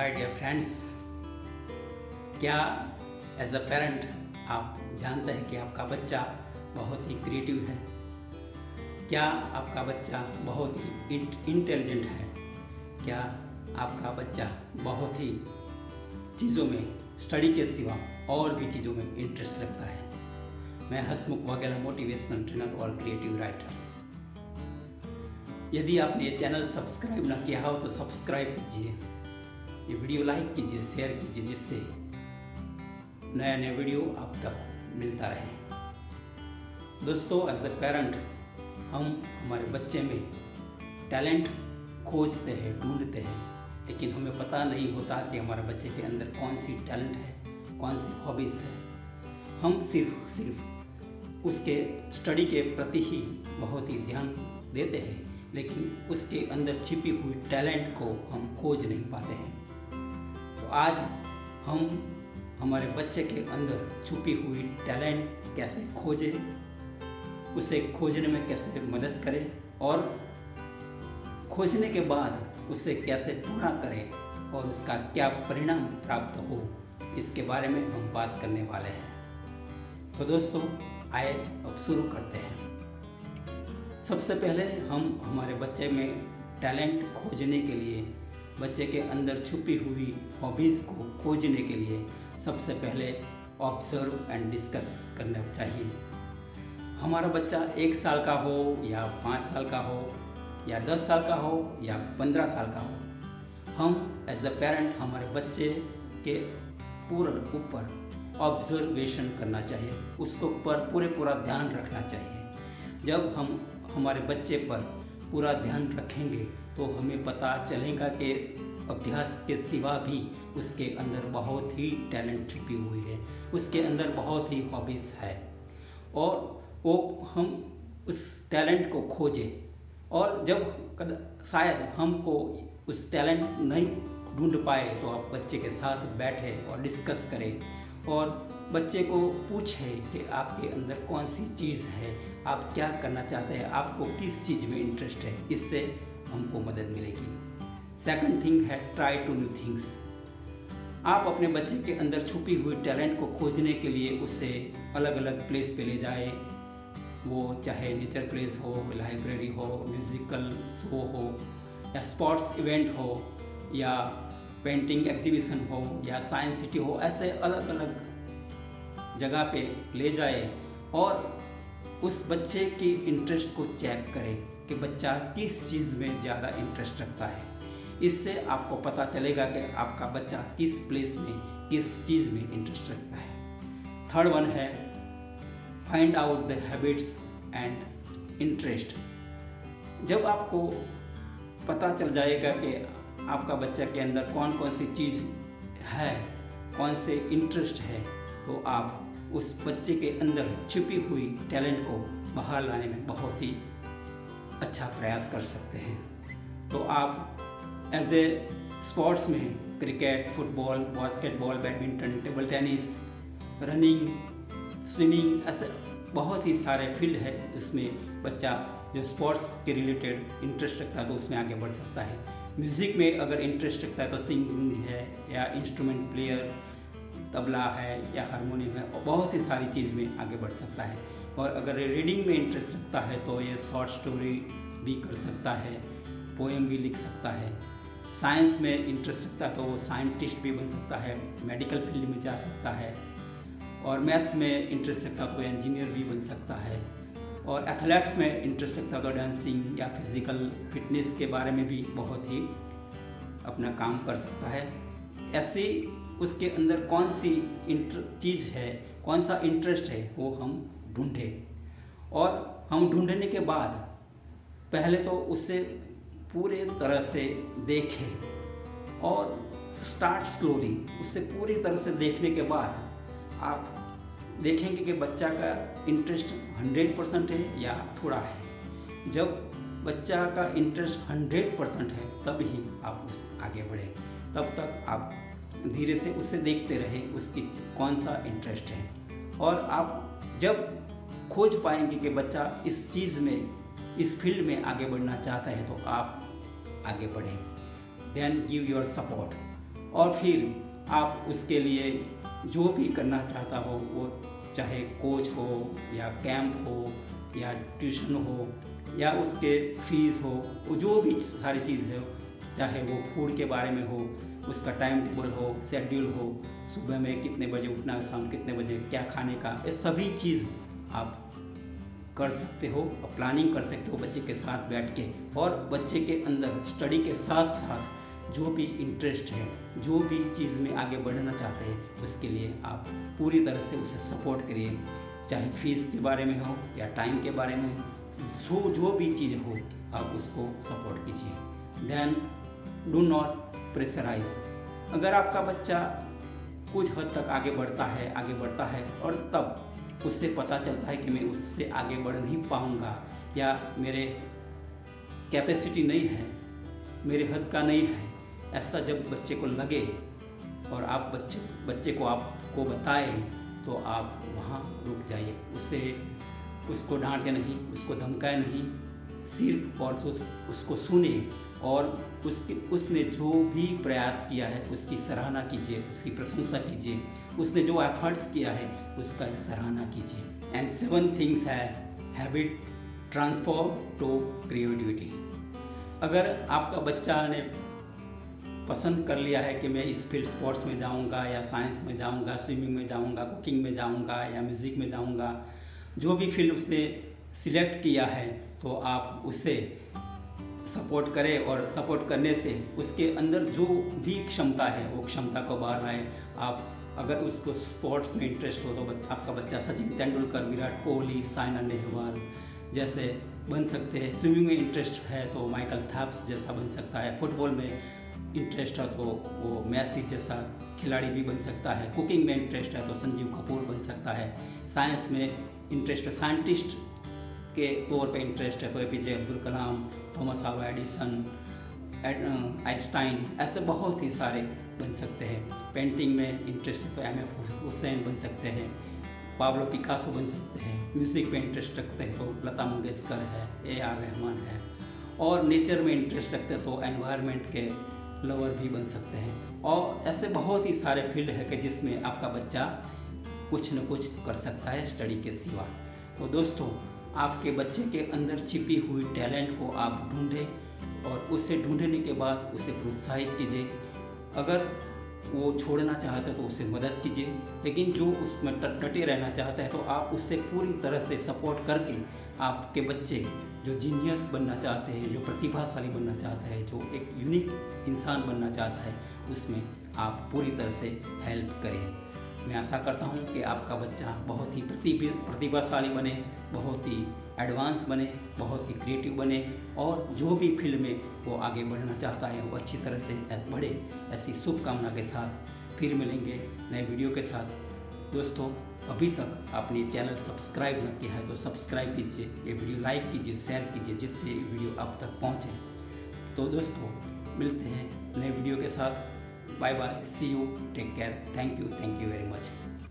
Hi dear friends, क्या as a parent आप जानते हैं कि आपका बच्चा बहुत ही क्रिएटिव है? क्या आपका बच्चा बहुत ही इंटेलिजेंट है? क्या आपका बच्चा बहुत ही चीज़ों में स्टडी के सिवा और भी चीज़ों में इंटरेस्ट रखता है? मैं हसमुख वाघेला, मोटिवेशनल ट्रेनर और क्रिएटिव राइटर। यदि आपने ये चैनल सब्सक्राइब ना किया हो तो सब्सक्राइब कीजिए, ये वीडियो लाइक कीजिए, शेयर कीजिए, जिससे नया नया वीडियो आप तक मिलता रहे। दोस्तों, एज ए पेरेंट हम हमारे बच्चे में टैलेंट खोजते हैं, ढूंढते हैं, लेकिन हमें पता नहीं होता कि हमारे बच्चे के अंदर कौन सी टैलेंट है, कौन सी हॉबीज़ है। हम सिर्फ उसके स्टडी के प्रति ही बहुत ही ध्यान देते हैं, लेकिन उसके अंदर छिपी हुई टैलेंट को हम खोज नहीं पाते हैं। तो आज हम हमारे बच्चे के अंदर छुपी हुई टैलेंट कैसे खोजें, उसे खोजने में कैसे मदद करें और खोजने के बाद उसे कैसे पूरा करें और उसका क्या परिणाम प्राप्त हो, इसके बारे में हम बात करने वाले हैं। तो दोस्तों, आइए अब शुरू करते हैं। सबसे पहले हम हमारे बच्चे में टैलेंट खोजने के लिए, बच्चे के अंदर छुपी हुई हॉबीज़ को खोजने के लिए सबसे पहले ऑब्जर्व एंड डिस्कस करना चाहिए। हमारा बच्चा 1 साल का हो या 5 साल का हो या 10 साल का हो या 15 साल का हो, हम एज अ पेरेंट हमारे बच्चे के पूरे ऊपर ऑब्जर्वेशन करना चाहिए, उसको ऊपर पूरा ध्यान रखना चाहिए। जब हम हमारे बच्चे पर पूरा ध्यान रखेंगे तो हमें पता चलेगा कि अभ्यास के सिवा भी उसके अंदर बहुत ही टैलेंट छुपी हुई है, उसके अंदर बहुत ही हॉबीज़ है, और वो हम उस टैलेंट को खोजें। और जब शायद हमको उस टैलेंट नहीं ढूंढ पाए तो आप बच्चे के साथ बैठे और डिस्कस करें और बच्चे को पूछें कि आपके अंदर कौन सी चीज़ है, आप क्या करना चाहते हैं, आपको किस चीज़ में इंटरेस्ट है। इससे हमको मदद मिलेगी। सेकंड थिंग है ट्राई टू न्यू थिंग्स। आप अपने बच्चे के अंदर छुपी हुई टैलेंट को खोजने के लिए उसे अलग अलग प्लेस पे ले जाए, वो चाहे नेचर प्लेस हो, लाइब्रेरी हो, म्यूज़िकल शो हो या स्पोर्ट्स इवेंट हो या पेंटिंग एग्जीबिशन हो या साइंस सिटी हो। ऐसे अलग अलग जगह पे ले जाए और उस बच्चे की इंटरेस्ट को चेक करें कि बच्चा किस चीज़ में ज़्यादा इंटरेस्ट रखता है। इससे आपको पता चलेगा कि आपका बच्चा किस प्लेस में, किस चीज़ में इंटरेस्ट रखता है। थर्ड वन है find out the habits and interest. जब आपको पता चल जाएगा कि आपका बच्चा के अंदर कौन कौन सी चीज़ है, कौन से इंटरेस्ट है, तो आप उस बच्चे के अंदर छुपी हुई टैलेंट को बाहर लाने में बहुत ही अच्छा प्रयास कर सकते हैं। तो आप एज ए स्पोर्ट्स में cricket, football, basketball, badminton, table tennis, running, swimming, ऐसे बहुत ही सारे फील्ड है जिसमें बच्चा जो स्पोर्ट्स के रिलेटेड इंटरेस्ट रखता है तो उसमें आगे बढ़ सकता है। म्यूज़िक में अगर इंटरेस्ट रखता है तो सिंगिंग है या इंस्ट्रूमेंट प्लेयर, तबला है या हारमोनियम है, और बहुत ही सारी चीज़ में आगे बढ़ सकता है। और अगर रीडिंग में इंटरेस्ट रखता है तो ये शॉर्ट स्टोरी भी कर सकता है, पोएम भी लिख सकता है। साइंस में इंटरेस्ट रखता है तो वो साइंटिस्ट भी बन सकता है, मेडिकल फील्ड में जा सकता है। और मैथ्स में इंटरेस्ट रखता है तो इंजीनियर भी बन सकता है। और एथलेट्स में इंटरेस्ट रखता है तो डांसिंग या फिजिकल फिटनेस के बारे में भी बहुत ही अपना काम कर सकता है। ऐसे उसके अंदर कौन सी चीज़ है, कौन सा इंटरेस्ट है, वो हम ढूंढें। और हम ढूंढने के बाद पहले तो उससे पूरे तरह से देखें और स्टार्ट स्लोली। उससे पूरी तरह से देखने के बाद आप देखेंगे कि बच्चा का इंटरेस्ट 100% है या थोड़ा है। जब बच्चा का इंटरेस्ट 100% है तब ही आप उस आगे बढ़ें। तब तक आप धीरे से उसे देखते रहें उसकी कौन सा इंटरेस्ट है। और आप जब खोज पाएंगे कि बच्चा इस चीज़ में, इस फील्ड में आगे बढ़ना चाहता है तो आप आगे बढ़ें। Then give your support. और फिर आप उसके लिए जो भी करना चाहता हो, वो चाहे कोच हो या कैंप हो या ट्यूशन हो या उसके फीस हो, वो जो भी सारी चीज़ हो, चाहे वो फूड के बारे में हो, उसका टाइम टेबल हो, शेड्यूल हो, सुबह में कितने बजे उठना, शाम कितने बजे क्या खाने का, ये सभी चीज़ आप कर सकते हो और प्लानिंग कर सकते हो बच्चे के साथ बैठ के। और बच्चे के अंदर स्टडी के साथ साथ जो भी इंटरेस्ट है, जो भी चीज़ में आगे बढ़ना चाहते हैं, उसके लिए आप पूरी तरह से उसे सपोर्ट करिए, चाहे फीस के बारे में हो या टाइम के बारे में, जो भी चीज़ हो आप उसको सपोर्ट कीजिए। Then do not pressurise. अगर आपका बच्चा कुछ हद तक आगे बढ़ता है और तब उससे पता चलता है कि मैं उससे आगे बढ़ नहीं पाऊँगा या मेरे कैपेसिटी नहीं है, मेरे हद का नहीं है, ऐसा जब बच्चे को लगे और आप बच्चे को आपको बताए, तो आप वहाँ रुक जाइए। उसको डांटे नहीं, उसको धमकाए नहीं, सिर्फ और उसको सुने और उसने जो भी प्रयास किया है उसकी सराहना कीजिए, उसकी प्रशंसा कीजिए, उसने जो एफर्ट्स किया है उसका सराहना कीजिए। एंड 7 थिंग्स है हैबिट ट्रांसफॉर्म टू क्रिएटिविटी। अगर आपका बच्चा ने पसंद कर लिया है कि मैं इस फील्ड स्पोर्ट्स में जाऊंगा या साइंस में जाऊंगा, स्विमिंग में जाऊंगा, कुकिंग में जाऊंगा या म्यूज़िक में जाऊंगा, जो भी फील्ड उसने सिलेक्ट किया है, तो आप उसे सपोर्ट करें और सपोर्ट करने से उसके अंदर जो भी क्षमता है वो क्षमता को बाहर लाएं। आप अगर उसको स्पोर्ट्स में इंटरेस्ट हो तो आपका बच्चा सचिन तेंदुलकर, विराट कोहली, साइना नेहवाल जैसे बन सकते हैं। स्विमिंग में इंटरेस्ट है तो माइकल थेल्प्स जैसा बन सकता है। फुटबॉल में इंटरेस्ट है तो वो मेसी जैसा खिलाड़ी भी बन सकता है। कुकिंग में इंटरेस्ट है तो संजीव कपूर बन सकता है। साइंस में इंटरेस्ट है, साइंटिस्ट के तौर पे इंटरेस्ट है तो APJ Abdul Kalam, Thomas Alva Edison, Einstein, ऐसे बहुत ही सारे बन सकते हैं। पेंटिंग में इंटरेस्ट है तो एम.एफ. हुसैन बन सकते हैं, पाब्लो पिकासो बन सकते हैं। म्यूज़िक में इंटरेस्ट रखते हैं तो लता मंगेशकर है, A.R. रहमान है। और नेचर में इंटरेस्ट रखते हैं तो एनवायरनमेंट के लवर भी बन सकते हैं। और ऐसे बहुत ही सारे फील्ड है कि जिसमें आपका बच्चा कुछ न कुछ कर सकता है स्टडी के सिवा। तो दोस्तों, आपके बच्चे के अंदर छिपी हुई टैलेंट को आप ढूंढें और उसे ढूंढने के बाद उसे प्रोत्साहित कीजिए। अगर वो छोड़ना चाहता है तो उसे मदद कीजिए, लेकिन जो उसमें डटे रहना चाहता है तो आप उससे पूरी तरह से सपोर्ट करके आपके बच्चे जो जीनियस बनना चाहते हैं, जो प्रतिभाशाली बनना चाहता है, जो एक यूनिक इंसान बनना चाहता है, उसमें आप पूरी तरह से हेल्प करें। मैं आशा करता हूं कि आपका बच्चा बहुत ही प्रतिभाशाली बने, बहुत ही एडवांस बने, बहुत ही क्रिएटिव बने और जो भी फील्ड में वो आगे बढ़ना चाहता है वो अच्छी तरह से बढ़े। ऐसी शुभकामना के साथ फिर मिलेंगे नए वीडियो के साथ। दोस्तों, अभी तक आपने चैनल सब्सक्राइब न किया है तो सब्सक्राइब कीजिए, ये वीडियो लाइक कीजिए, शेयर कीजिए, जिससे ये वीडियो आप तक पहुँचे। तो दोस्तों, मिलते हैं नए वीडियो के साथ। Bye bye, see you, take care, thank you very much.